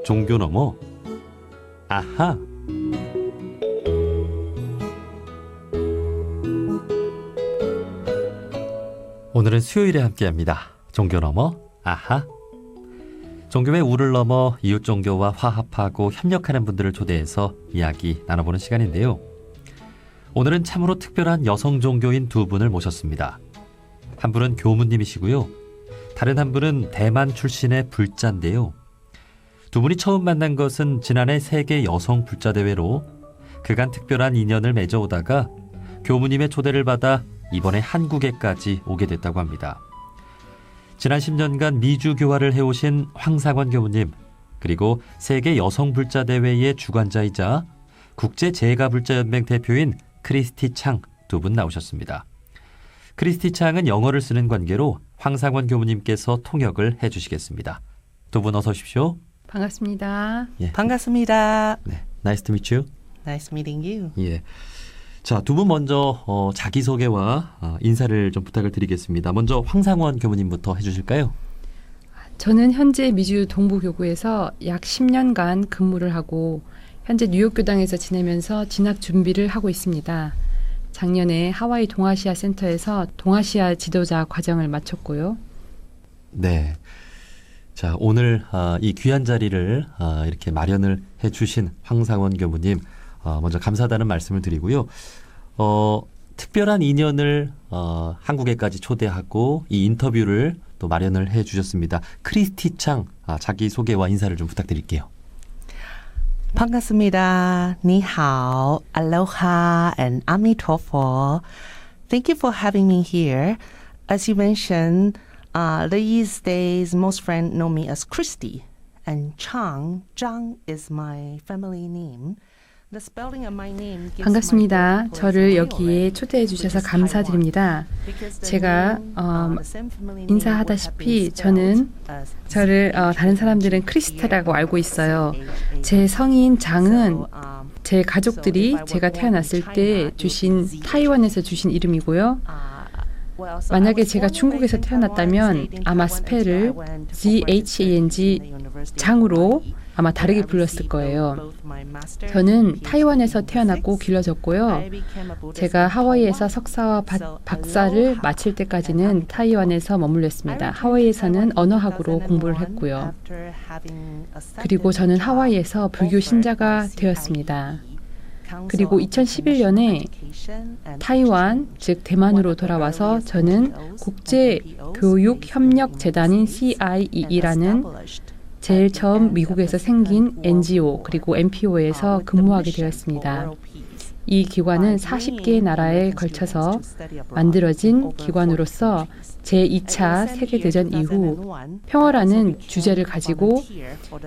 종교 너머 아하. 오늘은 수요일에 함께합니다. 종교 너머 아하. 종교의 우를 넘어 이웃 종교와 화합하고 협력하는 분들을 초대해서 이야기 나눠보는 시간인데요. 오늘은 참으로 특별한 여성 종교인 두 분을 모셨습니다. 한 분은 교무님이시고요. 다른 한 분은 대만 출신의 불자인데요. 두 분이 처음 만난 것은 지난해 세계 여성 불자 대회로 그간 특별한 인연을 맺어오다가 교무님의 초대를 받아 이번에 한국에까지 오게 됐다고 합니다. 지난 10년간 미주 교화를 해오신 황상원 교무님, 그리고 세계 여성 불자 대회의 주관자이자 국제 재가 불자 연맹 대표인 크리스티 창 두 분 나오셨습니다. 크리스티 창은 영어를 쓰는 관계로 황상원 교무님께서 통역을 해주시겠습니다. 두 분 어서 오십시오. 반갑습니다. 예. 반갑습니다. 네, nice to meet you. Nice meeting you. 예. 자, 두 분 먼저 자기소개와 인사를 좀 부탁을 드리겠습니다. 먼저 황상원 교무님부터 해주실까요? 저는 현재 미주 동부교구에서 약 10년간 근무를 하고 현재 뉴욕교당에서 지내면서 진학 준비를 하고 있습니다. 작년에 하와이 동아시아 센터에서 동아시아 지도자 과정을 마쳤고요. 네. 자, 오늘 이 귀한 자리를 이렇게 마련을 해주신 황상원 교무님, 먼저 감사하다는 말씀을 드리고요. 특별한 인연을 한국에까지 초대하고 이 인터뷰를 또 마련을 해주셨습니다. 크리스티 창 자기 소개와 인사를 좀 부탁드릴게요. 반갑습니다. Ni hao, aloha, and amitofo. Thank you for having me here. As you mentioned, these days most friends know me as Christy, and Zhang is my family name. The spelling of my name gives 반갑습니다. my birthplace 저를 away 여기에 already, 초대해 주셔서 which is Taiwan. 감사드립니다. Because the 제가 name, the same family name 인사하다시피 would have been 저는 spelled as 저를 다른 사람들은 크리스타라고 알고 있어요. 제 성인 장은 제 가족들이 제가 태어났을 때 주신 타이완에서 주신 이름이고요. 만약에 제가 중국에서 태어났다면 아마 스펠을 ZHENG 장으로 아마 다르게 불렀을 거예요. 저는 타이완에서 태어났고 길러졌고요. 제가 하와이에서 석사와 박사를 마칠 때까지는 타이완에서 머물렀습니다. 하와이에서는 언어학으로 공부를 했고요. 그리고 저는 하와이에서 불교 신자가 되었습니다. 그리고 2011년에 타이완, 즉 대만으로 돌아와서 저는 국제교육협력재단인 CIEE라는 제일 처음 미국에서 생긴 NGO 그리고 NPO에서 근무하게 되었습니다. 이 기관은 40개의 나라에 걸쳐서 만들어진 기관으로서 제2차 세계대전 이후 평화라는 주제를 가지고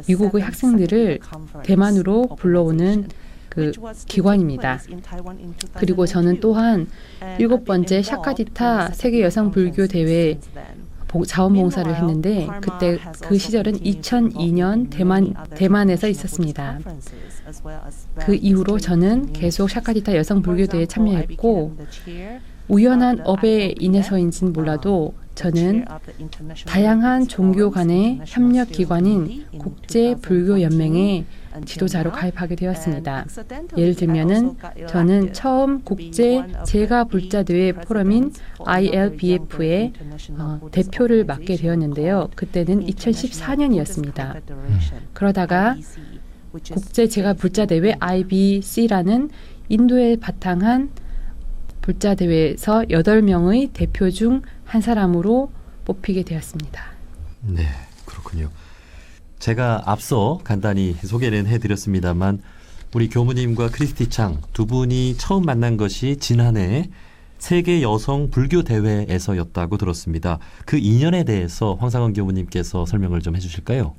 미국의 학생들을 대만으로 불러오는 그 기관입니다. 그리고 저는 또한 7번째 샤카디타 세계 여성 불교 대회 자원봉사를 했는데 그때 그 시절은 2002년 대만에서 있었습니다. 그 이후로 저는 계속 샤카디타 여성 불교 대회에 참여했고 우연한 업에 인해서인지는 몰라도 저는 다양한 종교 간의 협력 기관인 국제불교연맹에 지도자로 가입하게 되었습니다. 예를 들면은 저는 처음 국제 재가 불자 대회 포럼인 ILBF의 대표를 맡게 되었는데요. 그때는 2014년이었습니다. 그러다가 국제 재가 불자 대회 IBC라는 인도에 바탕한 불자 대회에서 8명의 대표 중 한 사람으로 뽑히게 되었습니다. 네, 그렇군요. 제가 앞서 간단히 소개는 해드렸습니다만 우리 교무님과 크리스티 창 두 분이 처음 만난 것이 지난해 세계 여성 불교 대회에서였다고 들었습니다. 그 인연에 대해서 황상원 교무님께서 설명을 좀 해주실까요?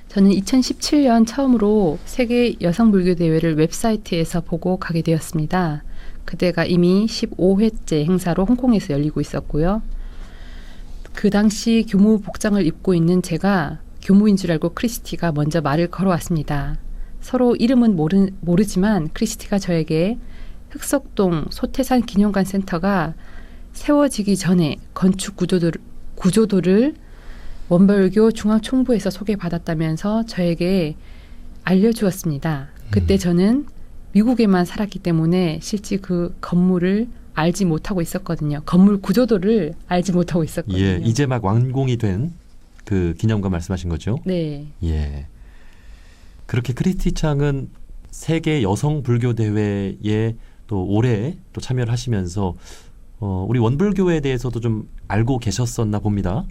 저는 2017년 처음으로 세계 여성 불교 대회를 웹사이트에서 보고 가게 되었습니다. 그때가 이미 15회째 행사로 홍콩에서 열리고 있었고요. 그 당시 교무 복장을 입고 있는 제가 교무인 줄 알고 크리스티가 먼저 말을 걸어왔습니다. 서로 이름은 모르지만 크리스티가 저에게 흑석동 소태산 기념관 센터가 세워지기 전에 건축 구조도를 원불교 중앙총부에서 소개받았다면서 저에게 알려주었습니다. 그때 저는 미국에만 살았기 때문에 실제 그 건물을 알지 못하고 있었거든요. 건물 구조도를 알지 못하고 있었거든요. 예, 이제 막 완공이 된 그 기념관 말씀하신 거죠? 네. 예. 그렇게 크리스티 창은 세계 여성 불교 대회에 또 올해 또 참여를 하시면서 우리 원불교에 대해서도 좀 알고 계셨었나 봅니다.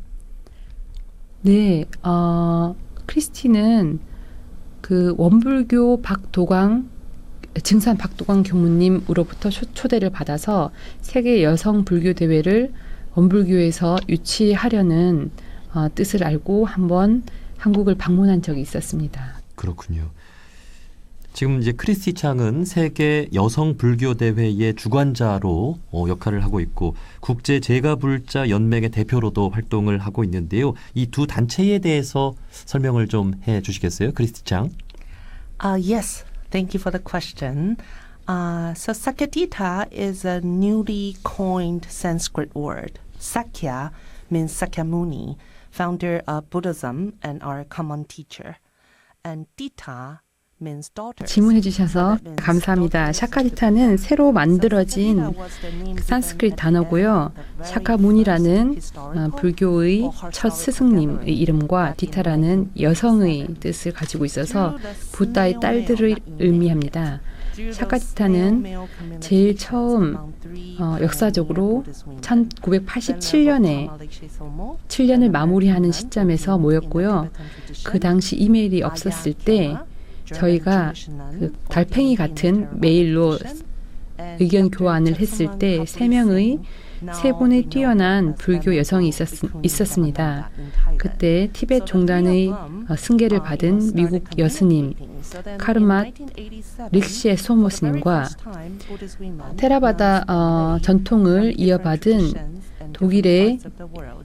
네. 크리스티는 그 원불교 증산 박도광 교무님으로부터 초대를 받아서 세계 여성 불교 대회를 원불교에서 유치하려는 뜻을 알고 한번 한국을 방문한 적이 있었습니다. 그렇군요. 지금 이제 크리스티 창은 세계 여성 불교 대회의 주관자로 역할을 하고 있고 국제 제가불자 연맹의 대표로도 활동을 하고 있는데요. 이 두 단체에 대해서 설명을 좀 해주시겠어요, 크리스티 창? Yes, thank you for the question. So Sakyadhita is a newly coined Sanskrit word. Sakya means Sakyamuni, founder of Buddhism and our common teacher. And Dita means daughter. 질문해 주셔서 감사합니다. 샤카디타는 새로 만들어진 산스크리트 단어고요. 샤카문이라는 불교의 첫 스승님의 이름과 디타라는 여성의 뜻을 가지고 있어서 부다의 딸들을 의미합니다. 샤카디타는 제일 처음 역사적으로 1987년에 7년을 마무리하는 시점에서 모였고요. 그 당시 이메일이 없었을 때 저희가 그 달팽이 같은 메일로 의견 교환을 했을 때 3명의 세분의 뛰어난 불교 여성이 있었습니다. 그때 티베트 종단의 승계를 받은 미국 여스님 카르마 릭시에 소모스님과 테라바다 전통을 이어받은 독일의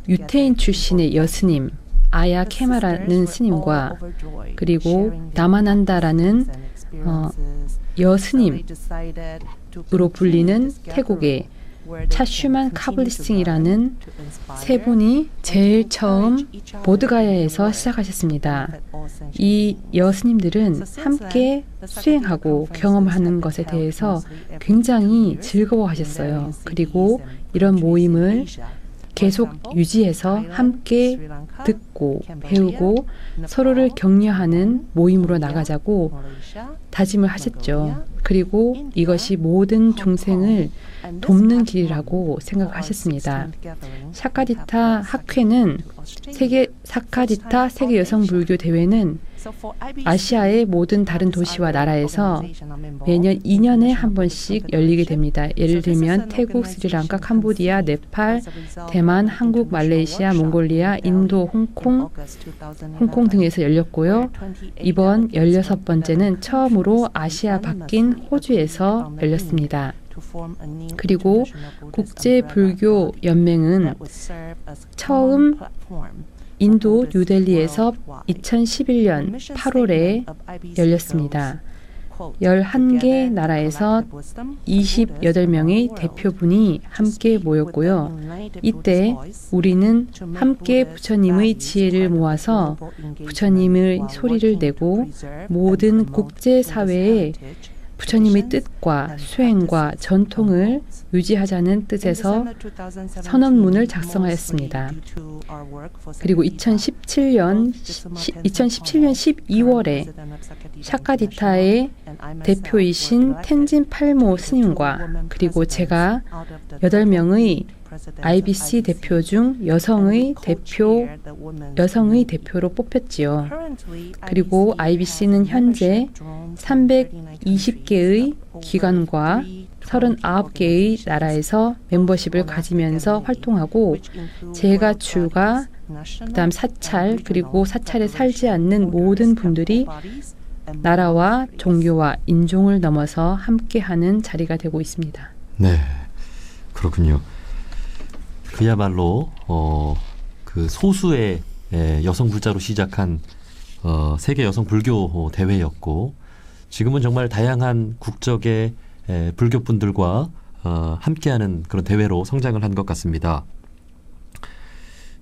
유태인 출신의 여스님 아야 케마라는 스님과 그리고 나마난다라는 여스님으로 불리는 태국의 차슈만 카블리싱이라는 세 분이 제일 처음 보드가야에서 시작하셨습니다. 이 여스님들은 함께 수행하고 경험하는 것에 대해서 굉장히 즐거워하셨어요. 그리고 이런 모임을 계속 유지해서 함께 듣고 배우고 서로를 격려하는 모임으로 나가자고 다짐을 하셨죠. 그리고 이것이 모든 종생을 돕는 길이라고 생각하셨습니다. 샤카디타 학회는 사카디타 세계 여성 불교 대회는 아시아의 모든 다른 도시와 나라에서 매년 2년에 한 번씩 열리게 됩니다. 예를 들면 태국, 스리랑카, 캄보디아, 네팔, 대만, 한국, 말레이시아, 몽골리아, 인도, 홍콩 등에서 열렸고요. 이번 16번째는 처음으로 아시아 바뀐 호주에서 열렸습니다. 그리고 국제불교연맹은 처음 인도 뉴델리에서 2011년 8월에 열렸습니다. 11개 나라에서 28명의 대표분이 함께 모였고요. 이때 우리는 함께 부처님의 지혜를 모아서 부처님의 소리를 내고 모든 국제사회에 부처님의 뜻과 수행과 전통을 유지하자는 뜻에서 선언문을 작성하였습니다. 그리고 2017년 12월에 샤카디타의 대표이신 텐진 팔모 스님과 그리고 제가 8명의 IBC 대표 중 여성의 대표로 뽑혔지요. 그리고 IBC는 현재 320개의 기관과 39개의 나라에서 멤버십을 가지면서 활동하고 제가 출가, 그다음 사찰, 그리고 사찰에 살지 않는 모든 분들이 나라와 종교와 인종을 넘어서 함께하는 자리가 되고 있습니다. 네, 그렇군요. 그야말로 그 소수의 여성 불자로 시작한 세계 여성 불교 대회였고 지금은 정말 다양한 국적의 불교분들과 함께하는 그런 대회로 성장을 한 것 같습니다.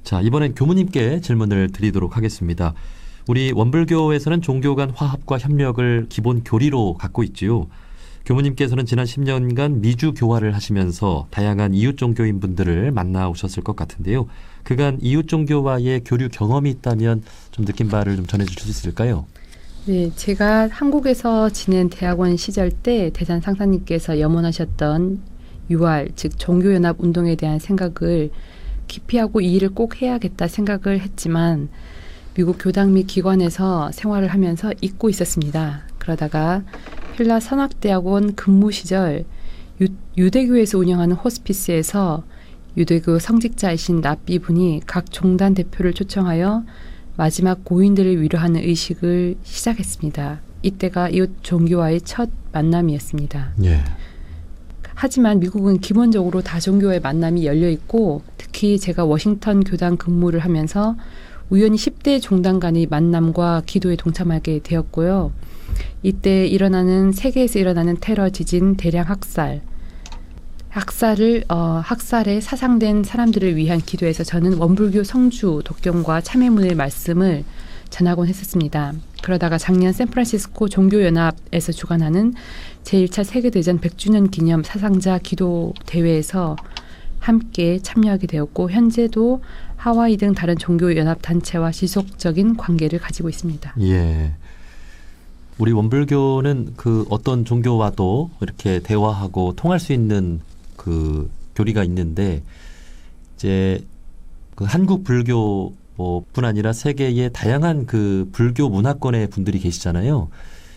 자, 이번엔 교무님께 질문을 드리도록 하겠습니다. 우리 원불교에서는 종교 간 화합과 협력을 기본 교리로 갖고 있지요. 교무님께서는 지난 10년간 미주 교화를 하시면서 다양한 이웃 종교인 분들을 만나오셨을 것 같은데요. 그간 이웃 종교와의 교류 경험이 있다면 좀 느낀 바를 좀 전해주실 수 있을까요? 네, 제가 한국에서 지낸 대학원 시절 때 대산 상사님께서 염원하셨던 유알, 즉 종교연합 운동에 대한 생각을 기피하고 이 일을 꼭 해야겠다 생각을 했지만 미국 교당 및 기관에서 생활을 하면서 잊고 있었습니다. 그러다가 필라 선악대학원 근무 시절 유대교에서 운영하는 호스피스에서 유대교 성직자이신 납비 분이 각 종단 대표를 초청하여 마지막 고인들을 위로하는 의식을 시작했습니다. 이때가 이웃 종교와의 첫 만남이었습니다. 예. 하지만 미국은 기본적으로 다종교의 만남이 열려 있고 특히 제가 워싱턴 교당 근무를 하면서 우연히 10대 종단 간의 만남과 기도에 동참하게 되었고요. 이때 세계에서 일어나는 테러 지진, 대량 학살에 사상된 사람들을 위한 기도에서 저는 원불교 성주 독경과 참회문의 말씀을 전하곤 했었습니다. 그러다가 작년 샌프란시스코 종교연합에서 주관하는 제1차 세계대전 100주년 기념 사상자 기도 대회에서 함께 참여하게 되었고 현재도 하와이 등 다른 종교연합 단체와 지속적인 관계를 가지고 있습니다. 예. 우리 원불교는 그 어떤 종교와도 이렇게 대화하고 통할 수 있는 그 교리가 있는데 이제 그 한국 불교뿐 아니라 세계의 다양한 그 불교 문화권의 분들이 계시잖아요.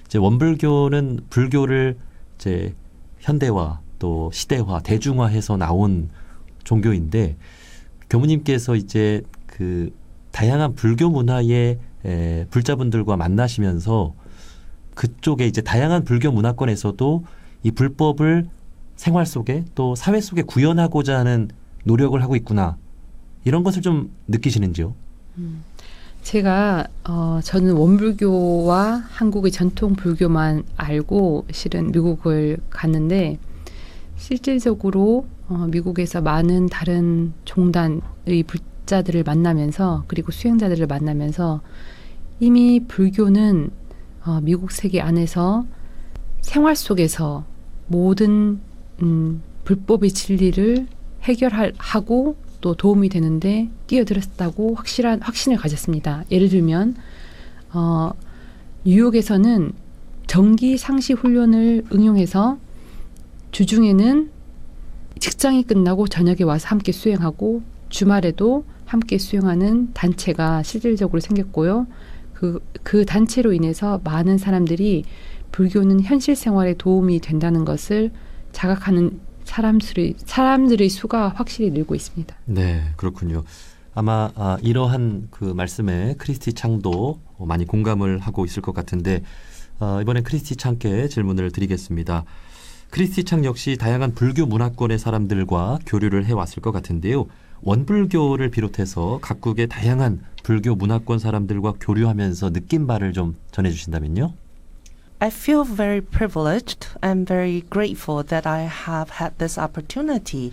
이제 원불교는 불교를 이제 현대화 또 시대화, 대중화해서 나온 종교인데 교무님께서 이제 그 다양한 불교 문화의 불자분들과 만나시면서 그쪽에 이제 다양한 불교 문화권에서도 이 불법을 생활 속에 또 사회 속에 구현하고자 하는 노력을 하고 있구나. 이런 것을 좀 느끼시는지요? 제가 저는 원불교와 한국의 전통 불교만 알고 실은 미국을 갔는데 실질적으로 미국에서 많은 다른 종단의 불자들을 만나면서 그리고 수행자들을 만나면서 이미 불교는 미국 세계 안에서 생활 속에서 모든 불법의 진리를 해결하고 또 도움이 되는데 뛰어들었다고 확신을 가졌습니다. 예를 들면 뉴욕에서는 정기 상시 훈련을 응용해서 주중에는 직장이 끝나고 저녁에 와서 함께 수행하고 주말에도 함께 수행하는 단체가 실질적으로 생겼고요. 그 단체로 인해서 많은 사람들이 불교는 현실 생활에 도움이 된다는 것을 자각하는 사람들의 수가 확실히 늘고 있습니다. 네, 그렇군요. 아마 이러한 그 말씀에 크리스티 창도 많이 공감을 하고 있을 것 같은데 이번엔 크리스티 창께 질문을 드리겠습니다. 크리스티 창 역시 다양한 불교 문화권의 사람들과 교류를 해왔을 것 같은데요. 원불교를 비롯해서 각국의 다양한 불교 문화권 사람들과 교류하면서 느낀 바를 좀 전해주신다면요. I feel very privileged and very grateful that I have had this opportunity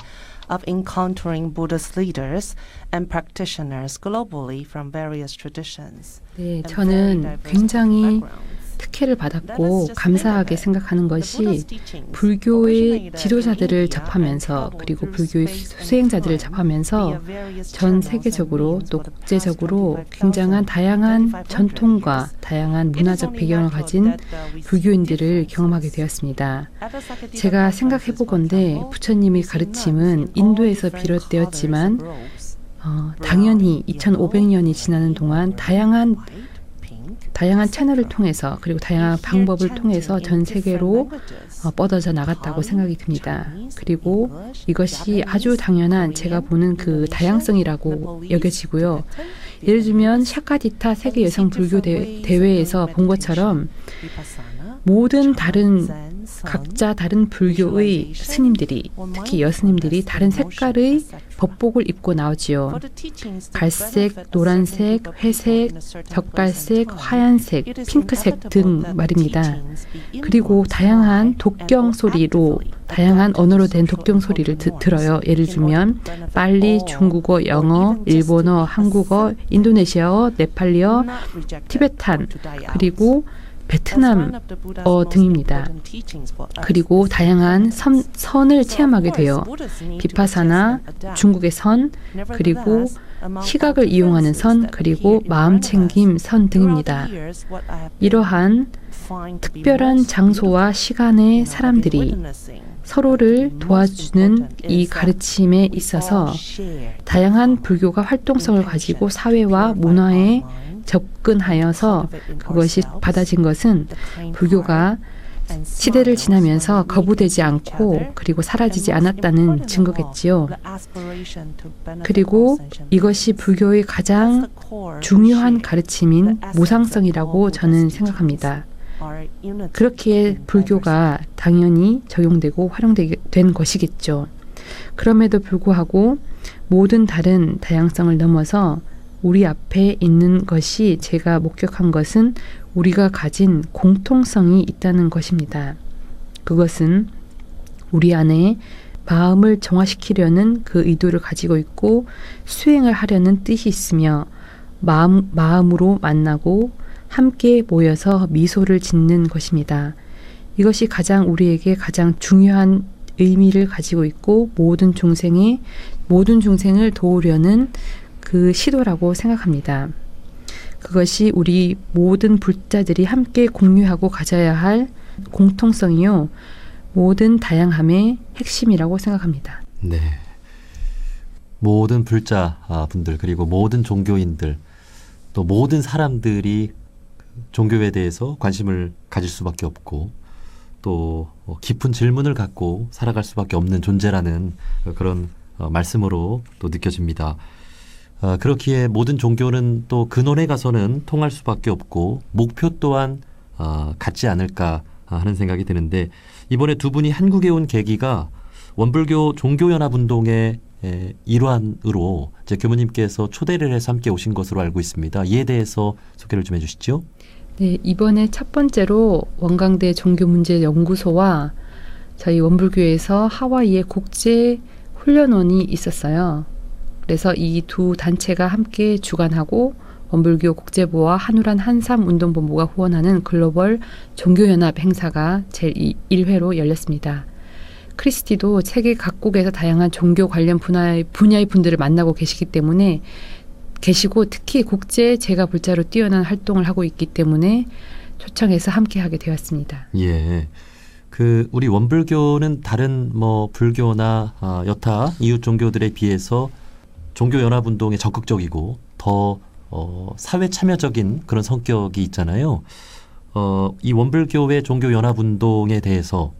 of encountering Buddhist leaders and practitioners globally from various traditions. 네, 저는 굉장히 특혜를 받았고 감사하게 생각하는 것이 불교의 지도자들을 접하면서 그리고 불교의 수행자들을 접하면서 전 세계적으로 또 국제적으로 굉장한 다양한 전통과 다양한 문화적 배경을 가진 불교인들을 경험하게 되었습니다. 제가 생각해 보건대 부처님의 가르침은 인도에서 비롯되었지만 당연히 2500년이 지나는 동안 다양한 채널을 통해서 그리고 다양한 방법을 통해서 전 세계로 뻗어져 나갔다고 생각이 듭니다. 그리고 이것이 아주 당연한 제가 보는 그 다양성이라고 여겨지고요. 예를 들면 샤카디타 세계 여성 불교 대회에서 본 것처럼 모든 다른 각자 다른 불교의 스님들이, 특히 여스님들이 다른 색깔의 법복을 입고 나오지요. 갈색, 노란색, 회색, 젓갈색, 하얀색, 핑크색 등 말입니다. 그리고 다양한 독경 소리로, 다양한 언어로 된 독경 소리를 들어요. 예를 들면 빨리, 중국어, 영어, 일본어, 한국어, 인도네시아어, 네팔리어, 티베탄, 그리고 베트남어 등입니다. 그리고 다양한 선을 체험하게 돼요. 비파사나, 중국의 선, 그리고 시각을 이용하는 선, 그리고 마음챙김 선 등입니다. 이러한 특별한 장소와 시간의 사람들이 서로를 도와주는 이 가르침에 있어서 다양한 불교가 활동성을 가지고 사회와 문화에 접근하여서 그것이 받아진 것은 불교가 시대를 지나면서 거부되지 않고 그리고 사라지지 않았다는 증거겠지요. 그리고 이것이 불교의 가장 중요한 가르침인 무상성이라고 저는 생각합니다. 그렇기에 불교가 당연히 적용되고 활용된 것이겠죠. 그럼에도 불구하고 모든 다른 다양성을 넘어서 우리 앞에 있는 것이, 제가 목격한 것은 우리가 가진 공통성이 있다는 것입니다. 그것은 우리 안에 마음을 정화시키려는 그 의도를 가지고 있고 수행을 하려는 뜻이 있으며 마음으로 만나고 함께 모여서 미소를 짓는 것입니다. 이것이 우리에게 가장 중요한 의미를 가지고 있고 모든 중생을 도우려는 그 시도라고 생각합니다. 그것이 우리 모든 불자들이 함께 공유하고 가져야 할 공통성이요, 모든 다양함의 핵심이라고 생각합니다. 네. 모든 불자 분들, 그리고 모든 종교인들, 또 모든 사람들이 종교에 대해서 관심을 가질 수밖에 없고 또 깊은 질문을 갖고 살아갈 수밖에 없는 존재라는 그런 말씀으로 또 느껴집니다. 그렇기에 모든 종교는 또 근원에 가서는 통할 수밖에 없고 목표 또한 같지 않을까 하는 생각이 드는데, 이번에 두 분이 한국에 온 계기가 원불교 종교연합운동의 일환으로 이제 교무님께서 초대를 해서 함께 오신 것으로 알고 있습니다. 이에 대해서 소개를 좀 해주시죠. 네, 이번에 첫 번째로 원광대 종교문제연구소와 저희 원불교에서 하와이의 국제훈련원이 있었어요. 그래서 이 두 단체가 함께 주관하고 원불교 국제부와 한우란 한삼운동본부가 후원하는 글로벌 종교연합 행사가 제1회로 열렸습니다. 크리스티도 세계 각국에서 다양한 종교 관련 분야의 분들을 만나고 계시고 특히 국제 제가 불자로 뛰어난 활동을 하고 있기 때문에 초청해서 함께하게 되었습니다. 예. 우리 원불교는 다른 불교나 여타 이웃 종교들에 비해서 종교연합운동에 적극적이고 더 사회 참여적인 그런 성격이 있잖아요. 이 원불교의 종교연합운동에 대해서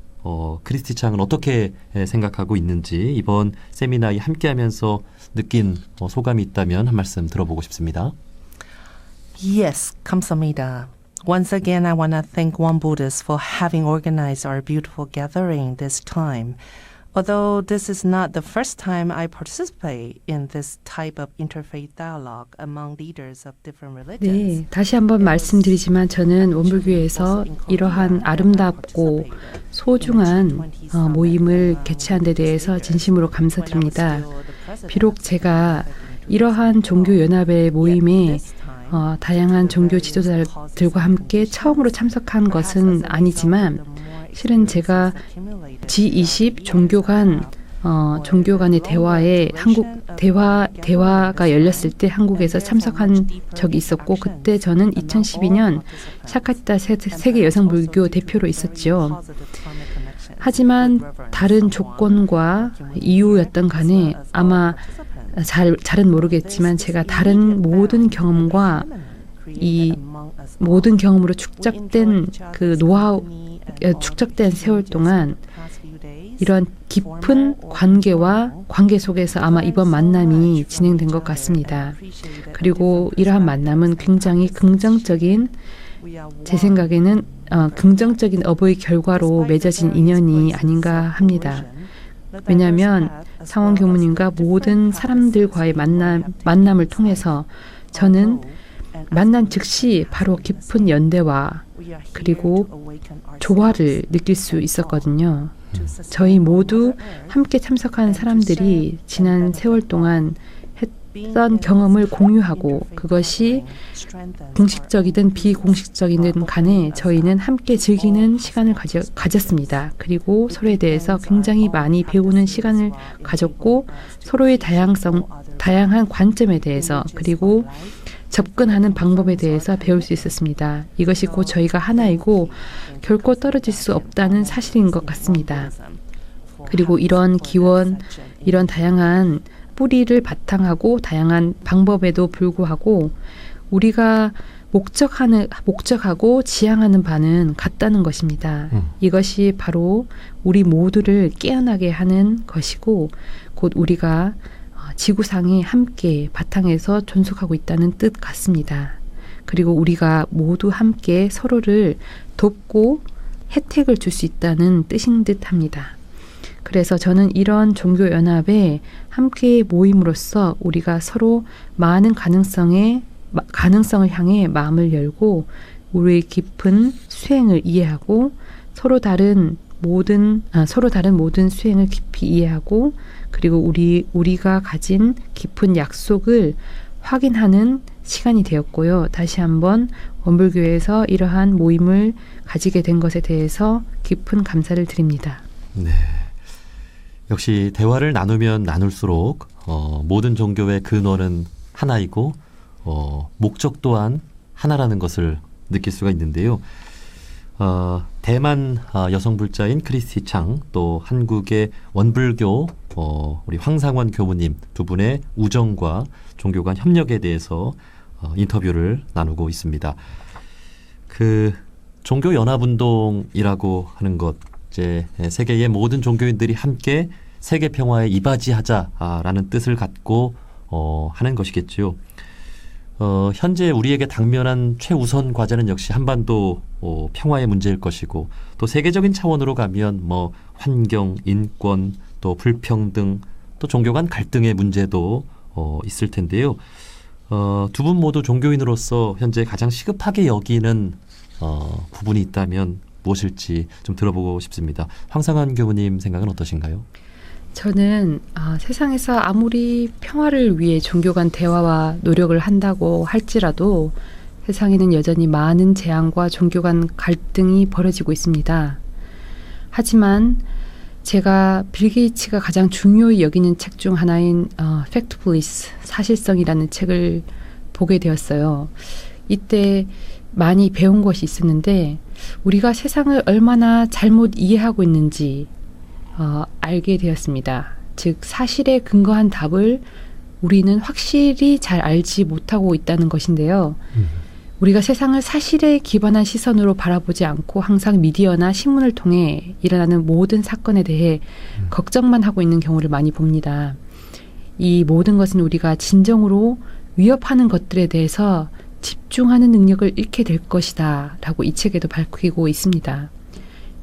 크리스티 창은 어떻게 생각하고 있는지 이번 세미나에 함께하면서 느낀 소감이 있다면 한 말씀 들어보고 싶습니다. Yes, 감사합니다. Once again, I want to thank One Buddhist for having organized our beautiful gathering this time. Although this is not the first time I participate in this type of interfaith dialogue among leaders of different religions. 네, 다시 한번 말씀드리지만 저는 원불교에서 이러한 아름답고 소중한 모임을 개최한 데 대해서 진심으로 감사드립니다. 비록 제가 이러한 종교연합의 모임에 다양한 종교 지도자들과 함께 처음으로 참석한 것은 아니지만 실은 제가 G20 종교 간의 대화에 대화가 열렸을 때 한국에서 참석한 적이 있었고, 그때 저는 2012년 샤카타 세계 여성불교 대표로 있었죠. 하지만 다른 조건과 이유였던 간에 아마 잘은 모르겠지만 제가 다른 모든 경험과 이 모든 경험으로 축적된 그 노하우, 축적된 세월 동안 이런 깊은 관계 속에서 아마 이번 만남이 진행된 것 같습니다. 그리고 이러한 만남은 굉장히 긍정적인 제 생각에는 긍정적인 업의 결과로 맺어진 인연이 아닌가 합니다. 왜냐하면 상원 교무님과 모든 사람들과의 만남을 통해서 저는 만난 즉시 바로 깊은 연대와 그리고 조화를 느낄 수 있었거든요. 저희 모두 함께 참석한 사람들이 지난 세월 동안 했던 경험을 공유하고 그것이 공식적이든 비공식적이든 간에 저희는 함께 즐기는 시간을 가졌습니다. 그리고 서로에 대해서 굉장히 많이 배우는 시간을 가졌고 서로의 다양한 관점에 대해서 그리고 접근하는 방법에 대해서 배울 수 있었습니다. 이것이 곧 저희가 하나이고 결코 떨어질 수 없다는 사실인 것 같습니다. 그리고 이런 기원, 이런 다양한 뿌리를 바탕하고 다양한 방법에도 불구하고 우리가 목적하고 지향하는 바는 같다는 것입니다. 이것이 바로 우리 모두를 깨어나게 하는 것이고 곧 우리가 지구상에 함께 바탕에서 존속하고 있다는 뜻 같습니다. 그리고 우리가 모두 함께 서로를 돕고 혜택을 줄 수 있다는 뜻인 듯 합니다. 그래서 저는 이런 종교연합에 함께 모임으로써 우리가 서로 많은 가능성을 향해 마음을 열고 우리의 깊은 수행을 이해하고 서로 다른 모든 수행을 깊이 이해하고 그리고 우리가 가진 깊은 약속을 확인하는 시간이 되었고요. 다시 한번 원불교회에서 이러한 모임을 가지게 된 것에 대해서 깊은 감사를 드립니다. 네. 역시 대화를 나누면 나눌수록 모든 종교의 근원은 하나이고 목적 또한 하나라는 것을 느낄 수가 있는데요. 대만 여성불자인 크리스티 창 또 한국의 원불교 우리 황상원 교무님 두 분의 우정과 종교 간 협력에 대해서 인터뷰를 나누고 있습니다. 그 종교연합운동이라고 하는 것 이제 세계의 모든 종교인들이 함께 세계 평화에 이바지하자라는 뜻을 갖고 하는 것이겠지요. 현재 우리에게 당면한 최우선 과제는 역시 한반도 평화의 문제일 것이고 또 세계적인 차원으로 가면 뭐 환경, 인권, 또 불평등, 또 종교 간 갈등의 문제도 있을 텐데요. 두 분 모두 종교인으로서 현재 가장 시급하게 여기는 부분이 있다면 무엇일지 좀 들어보고 싶습니다. 황상한 교무님 생각은 어떠신가요? 저는 세상에서 아무리 평화를 위해 종교 간 대화와 노력을 한다고 할지라도 세상에는 여전히 많은 재앙과 종교 간 갈등이 벌어지고 있습니다. 하지만 제가 빌 게이츠가 가장 중요히 여기는 책 중 하나인 Fact Police, 사실성이라는 책을 보게 되었어요. 이때 많이 배운 것이 있었는데 우리가 세상을 얼마나 잘못 이해하고 있는지 알게 되었습니다. 즉 사실에 근거한 답을 우리는 확실히 잘 알지 못하고 있다는 것인데요. 우리가 세상을 사실에 기반한 시선으로 바라보지 않고 항상 미디어나 신문을 통해 일어나는 모든 사건에 대해 걱정만 하고 있는 경우를 많이 봅니다. 이 모든 것은 우리가 진정으로 위협하는 것들에 대해서 집중하는 능력을 잃게 될 것이다 라고 이 책에도 밝히고 있습니다.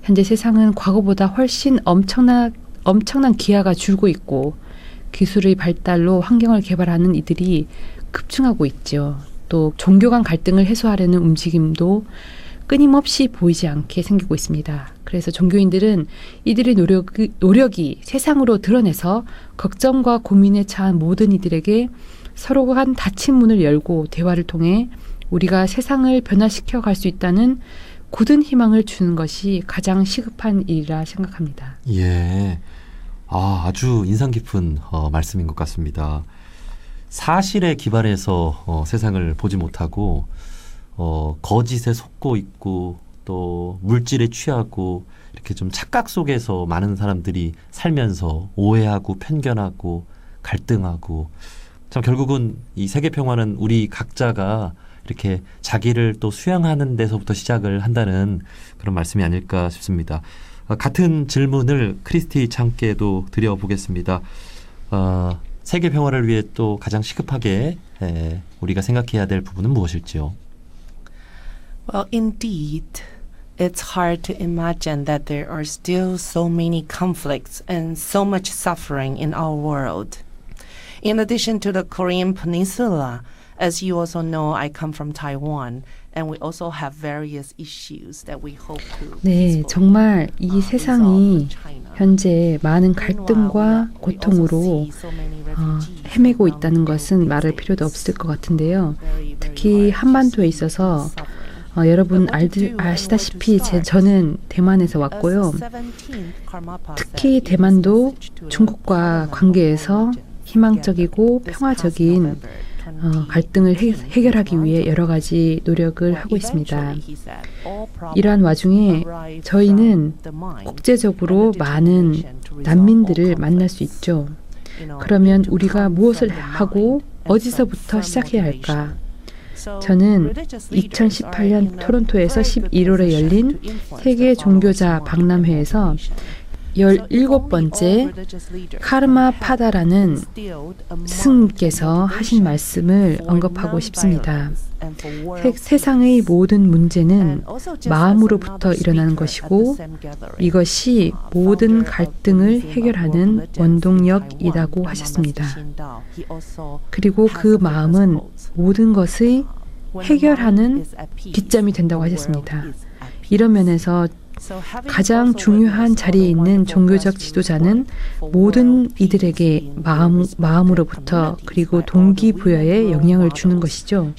현재 세상은 과거보다 훨씬 엄청난 기하가 줄고 있고 기술의 발달로 환경을 개발하는 이들이 급증하고 있죠. 또 종교 간 갈등을 해소하려는 움직임도 끊임없이 보이지 않게 생기고 있습니다. 그래서 종교인들은 이들의 노력이 세상으로 드러내서 걱정과 고민에 처한 모든 이들에게 서로 간 닫힌 문을 열고 대화를 통해 우리가 세상을 변화시켜 갈 수 있다는 굳은 희망을 주는 것이 가장 시급한 일이라 생각합니다. 예, 아주 인상 깊은 말씀인 것 같습니다. 사실에 기반해서 세상을 보지 못하고 거짓에 속고 있고 또 물질에 취하고 이렇게 좀 착각 속에서 많은 사람들이 살면서 오해하고 편견하고 갈등하고 참 결국은 이 세계 평화는 우리 각자가 이렇게 자기를 또 수양하는 데서부터 시작을 한다는 그런 말씀이 아닐까 싶습니다. 같은 질문을 크리스티 창께도 드려보겠습니다. 세계 평화를 위해 또 가장 시급하게 우리가 생각해야 될 부분은 무엇일지요? Well, indeed, it's hard to imagine that there are still so many conflicts and so much suffering in our world. In addition to the Korean Peninsula, as you also know, I come from Taiwan, and we also have various issues that we hope to. 네, 정말 이 세상이 현재 많은 갈등과 고통으로 헤매고 있다는 것은 말할 필요도 없을 것 같은데요. 특히 한반도에 있어서 여러분 아시다시피 저는 대만에서 왔고요. 특히 대만도 중국과 관계에서 희망적이고 평화적인 갈등을 해결하기 위해 여러 가지 노력을 하고 있습니다. 이러한 와중에 저희는 국제적으로 많은 난민들을 만날 수 있죠. 그러면 우리가 무엇을 하고 어디서부터 시작해야 할까? 저는 2018년 토론토에서 11월에 열린 세계 종교자 박람회에서 17번째 카르마 파다라는 스승님께서 하신 말씀을 언급하고 싶습니다. 세상의 모든 문제는 마음으로부터 일어나는 것이고 이것이 모든 갈등을 해결하는 원동력이라고 하셨습니다. 그리고 그 마음은 모든 것의 해결하는 기점이 된다고 하셨습니다. 이런 면에서 가장 중요한 자리에 있는 종교적 지도자는 모든 이들에게 마음으로부터 그리고 동기부여에 영향을 주는 것이죠.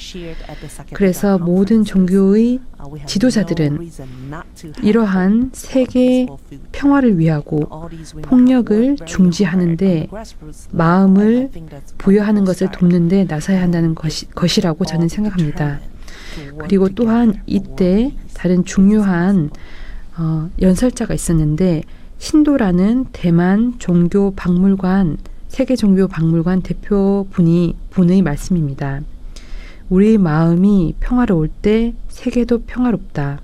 그래서 모든 종교의 지도자들은 이러한 세계 평화를 위하고 폭력을 중지하는데 마음을 부여하는 것을 돕는 데 나서야 한다는 것이라고 저는 생각합니다. 그리고 또한 이때 다른 중요한 연설자가 있었는데 신도라는 대만 종교박물관 세계 종교박물관 대표분의 말씀입니다. 우리 마음이 평화로울 때 세계도 평화롭다.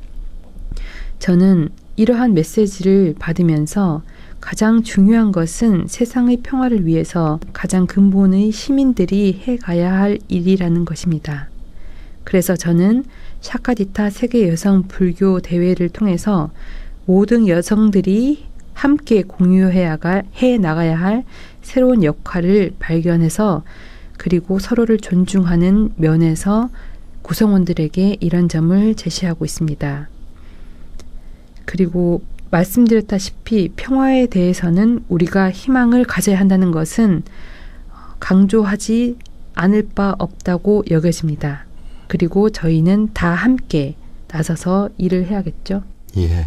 저는 이러한 메시지를 받으면서 가장 중요한 것은 세상의 평화를 위해서 가장 근본의 시민들이 해가야 할 일이라는 것입니다. 그래서 저는 샤카디타 세계 여성 불교 대회를 통해서 모든 여성들이 함께 공유해 나가야 할 새로운 역할을 발견해서 그리고 서로를 존중하는 면에서 구성원들에게 이런 점을 제시하고 있습니다. 그리고 말씀드렸다시피 평화에 대해서는 우리가 희망을 가져야 한다는 것은 강조하지 않을 바 없다고 여겨집니다. 그리고 저희는 다 함께 나서서 일을 해야겠죠. 예.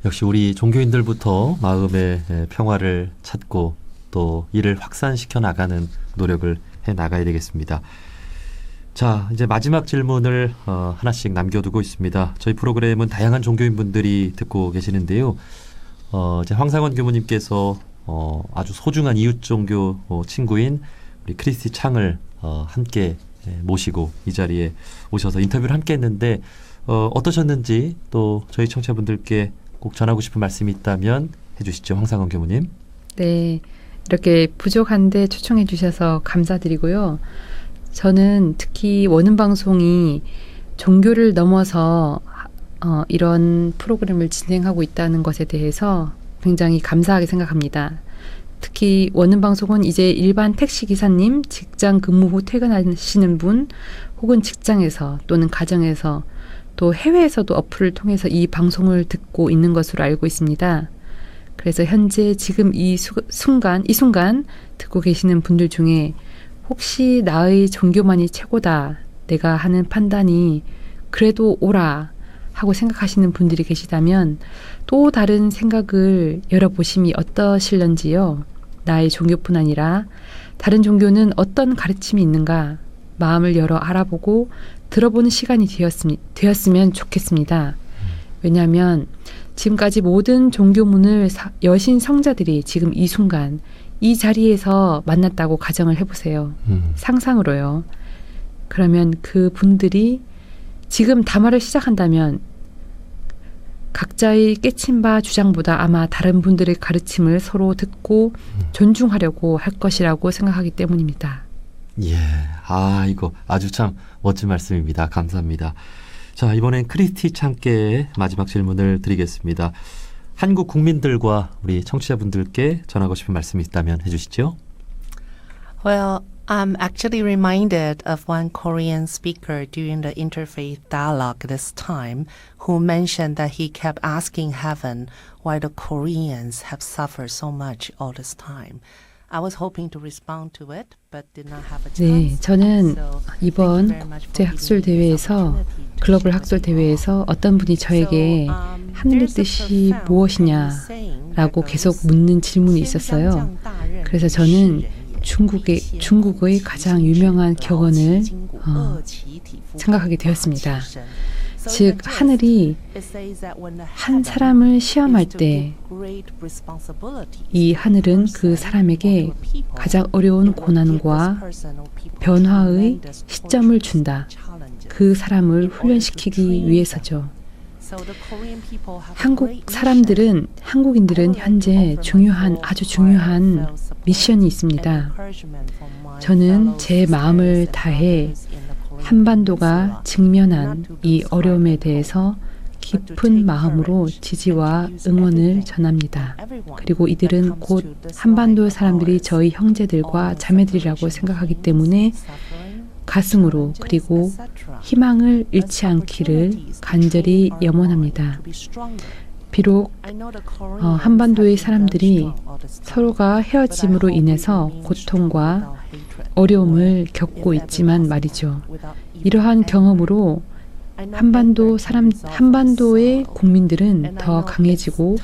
역시 우리 종교인들부터 마음의 평화를 찾고 또 이를 확산시켜 나가는 노력을 해 나가야 되겠습니다. 자, 이제 마지막 질문을 하나씩 남겨두고 있습니다. 저희 프로그램은 다양한 종교인분들이 듣고 계시는데요. 이제 황상원 교무님께서 아주 소중한 이웃 종교 친구인 우리 크리스티 창을 함께 모시고 이 자리에 오셔서 인터뷰를 함께 했는데 어떠셨는지 또 저희 청취자분들께 꼭 전하고 싶은 말씀이 있다면 해주시죠. 황상원 교무님. 네, 이렇게 부족한데 초청해 주셔서 감사드리고요. 저는 특히 원음방송이 종교를 넘어서 이런 프로그램을 진행하고 있다는 것에 대해서 굉장히 감사하게 생각합니다. 특히 원음방송은 이제 일반 택시기사님, 직장 근무 후 퇴근하시는 분, 혹은 직장에서 또는 가정에서 또 해외에서도 어플을 통해서 이 방송을 듣고 있는 것으로 알고 있습니다. 그래서 현재 지금 이 순간 듣고 계시는 분들 중에 혹시 나의 종교만이 최고다, 내가 하는 판단이 그래도 옳아 하고 생각하시는 분들이 계시다면 또 다른 생각을 열어보심이 어떠실런지요. 나의 종교뿐 아니라 다른 종교는 어떤 가르침이 있는가 마음을 열어 알아보고 들어보는 시간이 되었으면 좋겠습니다. 왜냐하면 지금까지 모든 종교문을 여신 성자들이 지금 이 순간 이 자리에서 만났다고 가정을 해보세요. 상상으로요. 그러면 그 분들이 지금 담화를 시작한다면 각자의 깨친 바 주장보다 아마 다른 분들의 가르침을 서로 듣고 존중하려고 할 것이라고 생각하기 때문입니다. 예, 아, 이거 아주 참 멋진 말씀입니다. 감사합니다. 자, 이번엔 크리스티 창께 마지막 질문을 드리겠습니다. 한국 국민들과 우리 청취자분들께 전하고 싶은 말씀이 있다면 해주시죠. Well, I'm actually reminded of one Korean speaker during the interfaith dialogue this time who mentioned that he kept asking heaven why the Koreans have suffered so much all this time. I was hoping to respond to it, but did not have a 네, chance. 저는 So, 이번 thank you very much 국제 for 학술 giving me this 대회에서 opportunity to 글로벌 share 학술 with you all. 대회에서 어떤 분이 저에게 하늘의 뜻이 무엇이냐라고 계속 묻는 질문이 있었어요. 그래서 저는 중국의 가장 유명한 격언을 생각하게 되었습니다. 즉, 하늘이 한 사람을 시험할 때 이 하늘은 그 사람에게 가장 어려운 고난과 변화의 시점을 준다. 그 사람을 훈련시키기 위해서죠. 한국인들은 현재 아주 중요한 미션이 있습니다. 저는 제 마음을 다해 한반도가 직면한 이 어려움에 대해서 깊은 마음으로 지지와 응원을 전합니다. 그리고 이들은 곧 한반도 사람들이 저희 형제들과 자매들이라고 생각하기 때문에 가슴으로 그리고 희망을 잃지 않기를 간절히 염원합니다. 비록 한반도의 사람들이 서로가 헤어짐으로 인해서 고통과 어려움을 겪고 있지만 말이죠. 이러한 경험으로 한반도의 국민들은 더 강해지고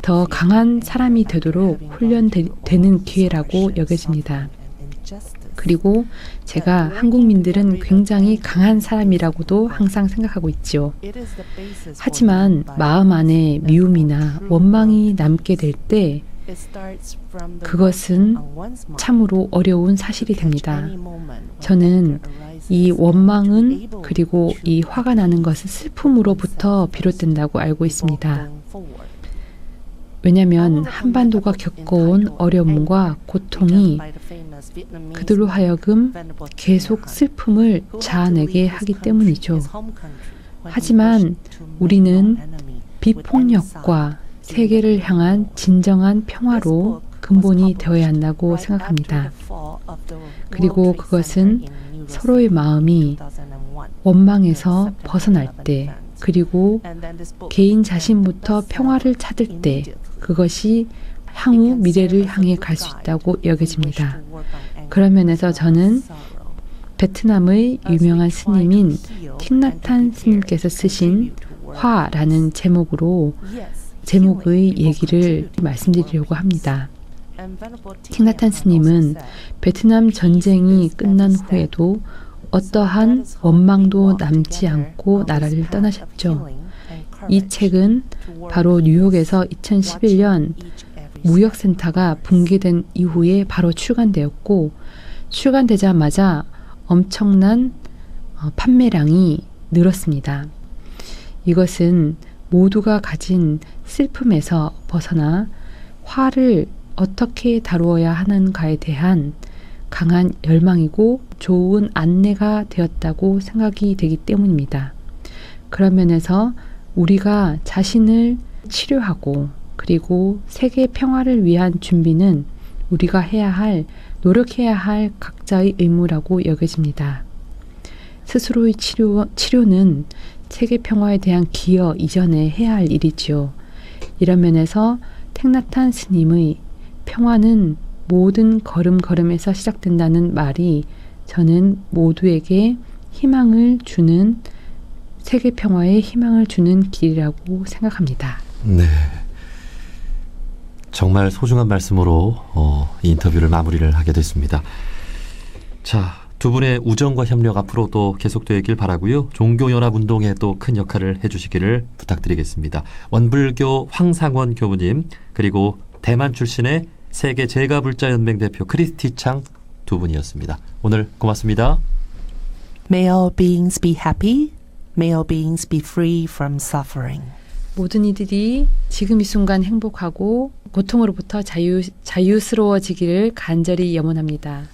더 강한 사람이 되도록 훈련되는 기회라고 여겨집니다. 그리고 제가 한국민들은 굉장히 강한 사람이라고도 항상 생각하고 있죠. 하지만 마음 안에 미움이나 원망이 남게 될 때 그것은 참으로 어려운 사실이 됩니다. 저는 이 원망은 그리고 이 화가 나는 것은 슬픔으로부터 비롯된다고 알고 있습니다. 왜냐하면 한반도가 겪어온 어려움과 고통이 그들로 하여금 계속 슬픔을 자아내게 하기 때문이죠. 하지만 우리는 비폭력과 세계를 향한 진정한 평화로 근본이 되어야 한다고 생각합니다. 그리고 그것은 서로의 마음이 원망에서 벗어날 때, 그리고 개인 자신부터 평화를 찾을 때, 그것이 향후 미래를 향해 갈 수 있다고 여겨집니다. 그런 면에서 저는 베트남의 유명한 스님인 틱나탄 스님께서 쓰신 화라는 제목의 얘기를 말씀드리려고 합니다. 틱나탄 스님은 베트남 전쟁이 끝난 후에도 어떠한 원망도 남지 않고 나라를 떠나셨죠. 이 책은 바로 뉴욕에서 2011년 무역센터가 붕괴된 이후에 바로 출간되었고, 출간되자마자 엄청난 판매량이 늘었습니다. 이것은 모두가 가진 슬픔에서 벗어나 화를 어떻게 다루어야 하는가에 대한 강한 열망이고 좋은 안내가 되었다고 생각이 되기 때문입니다. 그런 면에서 우리가 자신을 치료하고 그리고 세계 평화를 위한 준비는 우리가 노력해야 할 각자의 의무라고 여겨집니다. 스스로의 치료는 세계 평화에 대한 기여 이전에 해야 할 일이지요. 이런 면에서 틱나탄 스님의 평화는 모든 걸음걸음에서 시작된다는 말이 저는 모두에게 희망을 주는, 세계 평화에 희망을 주는 길이라고 생각합니다. 네. 정말 소중한 말씀으로 이 인터뷰를 마무리를 하게 됐습니다. 자, 두 분의 우정과 협력 앞으로도 계속되길 바라고요. 종교연합운동에 또 큰 역할을 해주시기를 부탁드리겠습니다. 원불교 황상원 교부님, 그리고 대만 출신의 세계 제가불자연맹 대표 크리스티 창 두 분이었습니다. 오늘 고맙습니다. May all beings be happy. May all beings be free from suffering. 모든 이들이 지금 이 순간 행복하고 고통으로부터 자유스러워지기를 간절히 염원합니다.